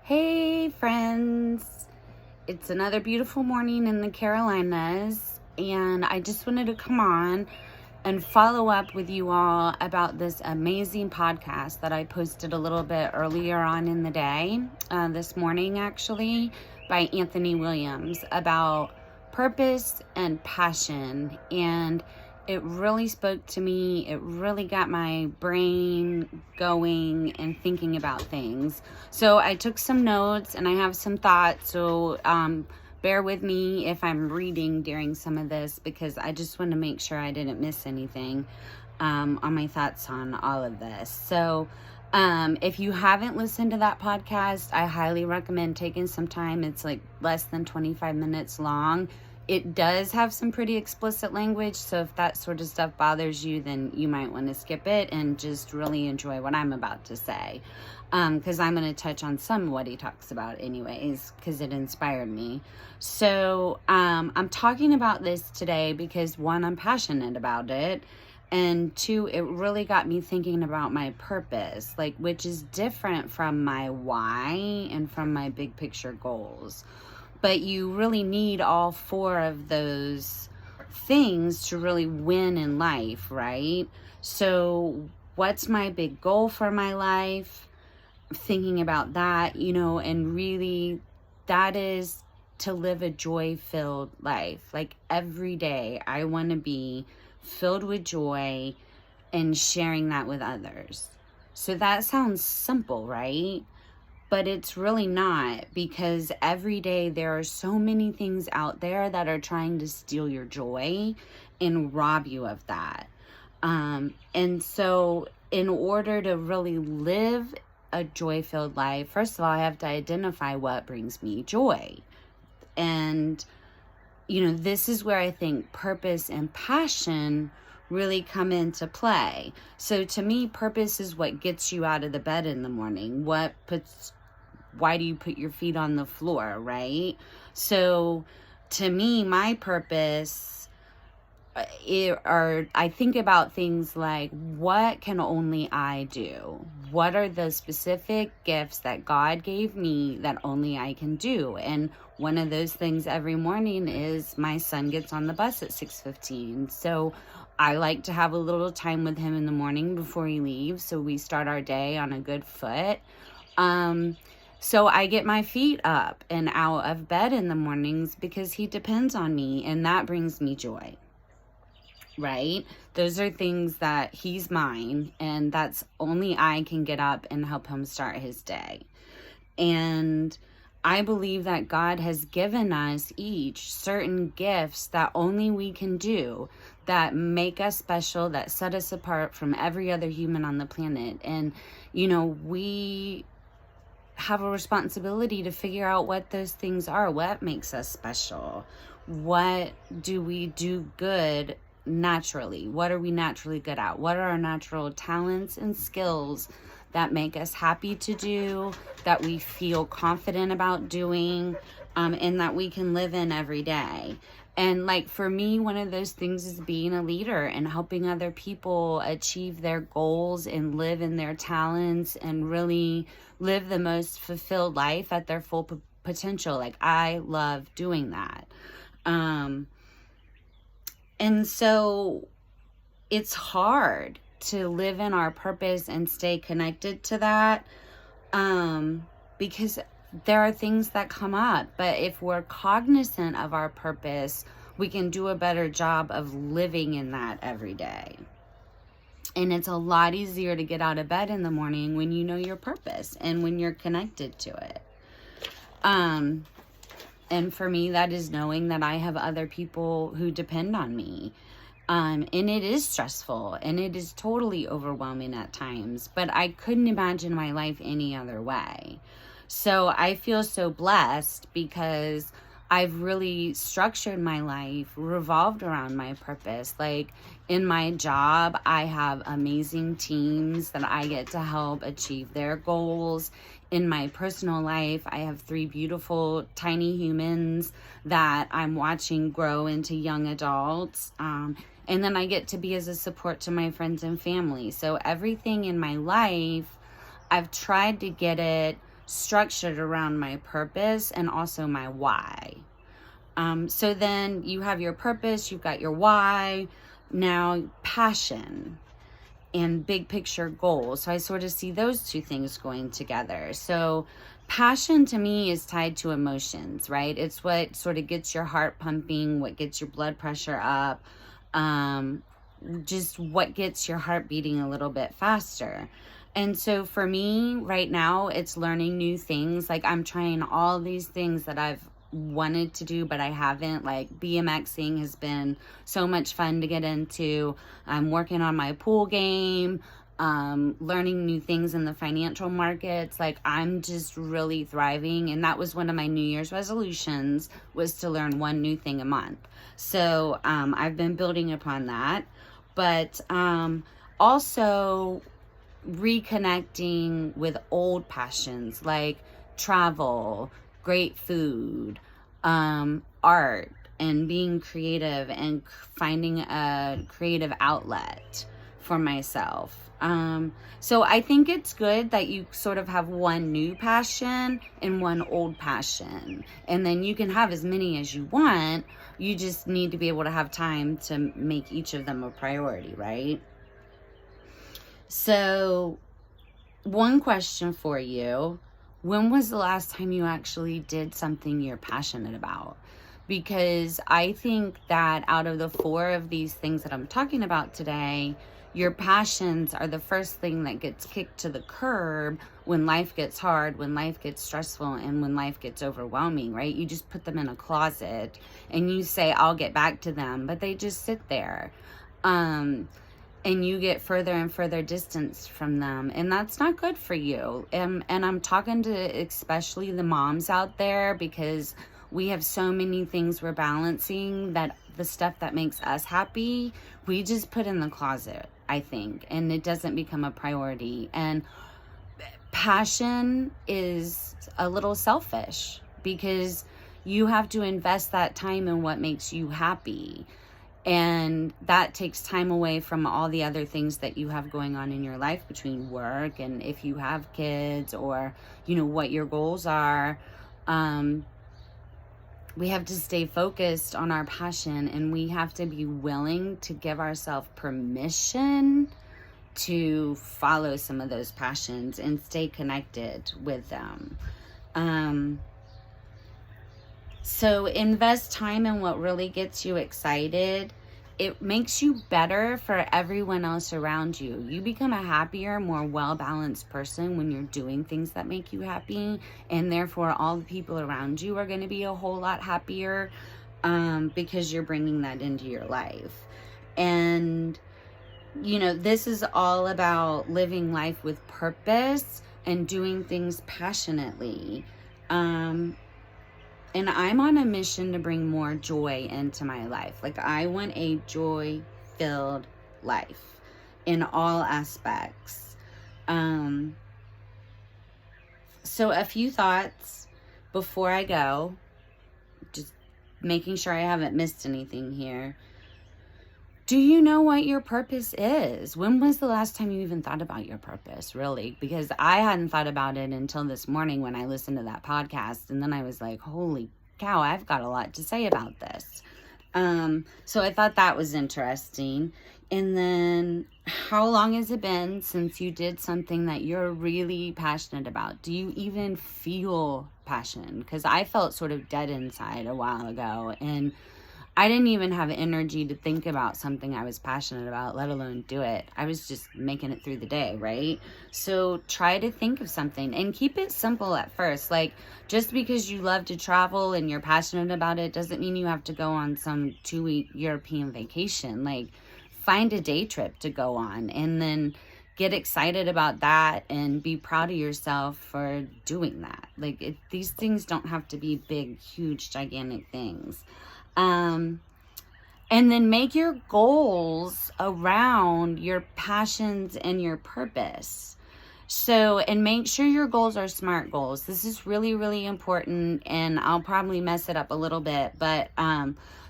Hey friends, it's another beautiful morning in the Carolinas, and I just wanted to come on and follow up with you all about this amazing podcast that I posted a little bit earlier on in the day, this morning actually, by Anthony Williams about purpose and passion. And it really spoke to me. It really got my brain going and thinking about things. So I took some notes and I have some thoughts. So bear with me if I'm reading during some of this, because I just want to make sure I didn't miss anything on my thoughts on all of this. So if you haven't listened to that podcast, I highly recommend taking some time. It's like less than 25 minutes long. It does have some pretty explicit language, so if that sort of stuff bothers you, then you might want to skip it and just really enjoy what I'm about to say, because I'm going to touch on some of what he talks about anyways, because it inspired me. So I'm talking about this today because, one, I'm passionate about it, and two, it really got me thinking about my purpose, which is different from my why and from my big picture goals. But you really need all four of those things to really win in life, right? So what's my big goal for my life? Thinking about that, and really that is to live a joy-filled life. Like every day I want to be filled with joy and sharing that with others. So that sounds simple, right? But it's really not, because every day there are so many things out there that are trying to steal your joy and rob you of that. And so in order to really live a joy-filled life, first of all, I have to identify what brings me joy. And, this is where I think purpose and passion really come into play. So to me, purpose is what gets you out of the bed in the morning. Why do you put your feet on the floor, right? So to me, my purpose, I think about things like, what can only I do? What are the specific gifts that God gave me that only I can do? And one of those things every morning is my son gets on the bus at 6:15. So I like to have a little time with him in the morning before he leaves, so we start our day on a good foot. So I get my feet up and out of bed in the mornings because he depends on me, and that brings me joy, right? Those are things that he's mine, and that's only I can get up and help him start his day. And I believe that God has given us each certain gifts that only we can do, that make us special, that set us apart from every other human on the planet. And, we have a responsibility to figure out what those things are. What makes us special? What do we do good naturally? What are we naturally good at? What are our natural talents and skills that make us happy to do, that we feel confident about doing, and that we can live in every day? And for me, one of those things is being a leader and helping other people achieve their goals and live in their talents and really live the most fulfilled life at their full potential. I love doing that. And so it's hard to live in our purpose and stay connected to that, because there are things that come up. But if we're cognizant of our purpose, we can do a better job of living in that every day. And it's a lot easier to get out of bed in the morning when you know your purpose and when you're connected to it. And for me, that is knowing that I have other people who depend on me. And it is stressful and it is totally overwhelming at times, but I couldn't imagine my life any other way. So I feel so blessed because I've really structured my life revolved around my purpose. In my job, I have amazing teams that I get to help achieve their goals. In my personal life, I have 3 beautiful tiny humans that I'm watching grow into young adults. And then I get to be as a support to my friends and family. So everything in my life, I've tried to get it structured around my purpose and also my why. So then you have your purpose, you've got your why, now passion and big picture goals. So I sort of see those two things going together. So passion to me is tied to emotions, right? It's what sort of gets your heart pumping, what gets your blood pressure up, just what gets your heart beating a little bit faster. And so for me right now, it's learning new things. Like I'm trying all these things that I've wanted to do, but I haven't. Like BMXing has been so much fun to get into. I'm working on my pool game, learning new things in the financial markets. Like I'm just really thriving. And that was one of my New Year's resolutions, was to learn one new thing a month. So I've been building upon that. But also reconnecting with old passions like travel, great food, art, and being creative and finding a creative outlet for myself. So I think it's good that you sort of have one new passion and one old passion, and then you can have as many as you want. You just need to be able to have time to make each of them a priority, right? So one question for you: when was the last time you actually did something you're passionate about? Because I think that out of the 4 of these things that I'm talking about today, your passions are the first thing that gets kicked to the curb when life gets hard, when life gets stressful, and when life gets overwhelming, right? You just put them in a closet and you say, I'll get back to them, but they just sit there. And you get further and further distance from them, and that's not good for you. And I'm talking to especially the moms out there, because we have so many things we're balancing that the stuff that makes us happy, we just put in the closet, I think, and it doesn't become a priority. And passion is a little selfish, because you have to invest that time in what makes you happy. And that takes time away from all the other things that you have going on in your life, between work and if you have kids, or, you know, what your goals are. We have to stay focused on our passion, and we have to be willing to give ourselves permission to follow some of those passions and stay connected with them. So invest time in what really gets you excited. It makes you better for everyone else around you. You become a happier, more well-balanced person when you're doing things that make you happy, and therefore all the people around you are going to be a whole lot happier, because you're bringing that into your life. And, you know, this is all about living life with purpose and doing things passionately. And I'm on a mission to bring more joy into my life. Like, I want a joy-filled life in all aspects. So a few thoughts before I go, just making sure I haven't missed anything here. Do you know what your purpose is? When was the last time you even thought about your purpose, really? Because I hadn't thought about it until this morning when I listened to that podcast. And then I was like, holy cow, I've got a lot to say about this. So I thought that was interesting. And then, how long has it been since you did something that you're really passionate about? Do you even feel passion? Because I felt sort of dead inside a while ago, and I didn't even have energy to think about something I was passionate about, let alone do it. I was just making it through the day, right? So try to think of something and keep it simple at first. Like, just because you love to travel and you're passionate about it doesn't mean you have to go on some 2-week European vacation. Like, find a day trip to go on and then get excited about that and be proud of yourself for doing that. Like, these things don't have to be big, huge, gigantic things. And then make your goals around your passions and your purpose. So, and make sure your goals are SMART goals. This is really, really important, and I'll probably mess it up a little bit, but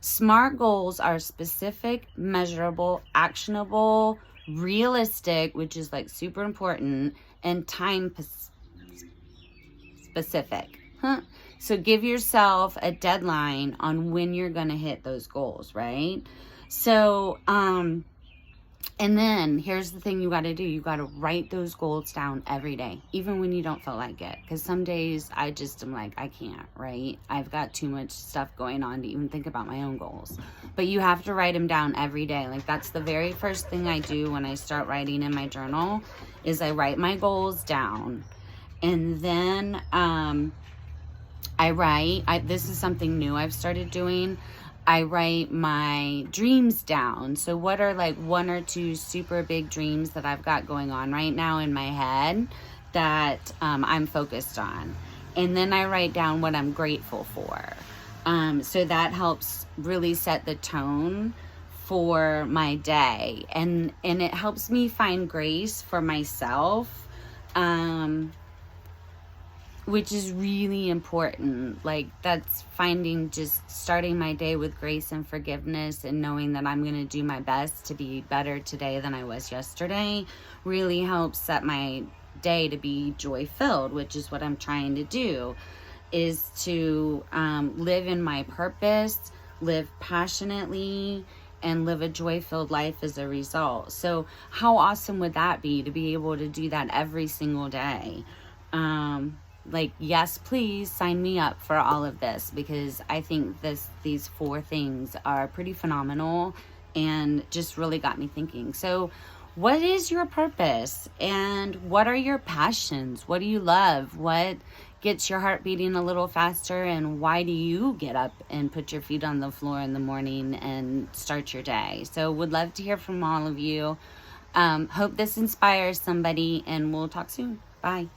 SMART goals are specific, measurable, actionable, realistic, which is like super important, and time specific. Huh? So give yourself a deadline on when you're going to hit those goals, right? So, and then here's the thing you got to do. You got to write those goals down every day, even when you don't feel like it. Because some days I just am like, I can't, right? I've got too much stuff going on to even think about my own goals. But you have to write them down every day. Like, that's the very first thing I do when I start writing in my journal, is I write my goals down. And then this is something new I've started doing. I write my dreams down. So what are like 1 or 2 super big dreams that I've got going on right now in my head that I'm focused on. And then I write down what I'm grateful for. So that helps really set the tone for my day. And it helps me find grace for myself, which is really important. Like, that's finding, just starting my day with grace and forgiveness and knowing that I'm going to do my best to be better today than I was yesterday really helps set my day to be joy-filled, which is what I'm trying to do, is to live in my purpose, live passionately, and live a joy-filled life as a result. So how awesome would that be, to be able to do that every single day? Like, yes, please sign me up for all of this, because I think these 4 things are pretty phenomenal and just really got me thinking. So what is your purpose, and what are your passions? What do you love? What gets your heart beating a little faster, and why do you get up and put your feet on the floor in the morning and start your day? So would love to hear from all of you. Hope this inspires somebody, and we'll talk soon. Bye.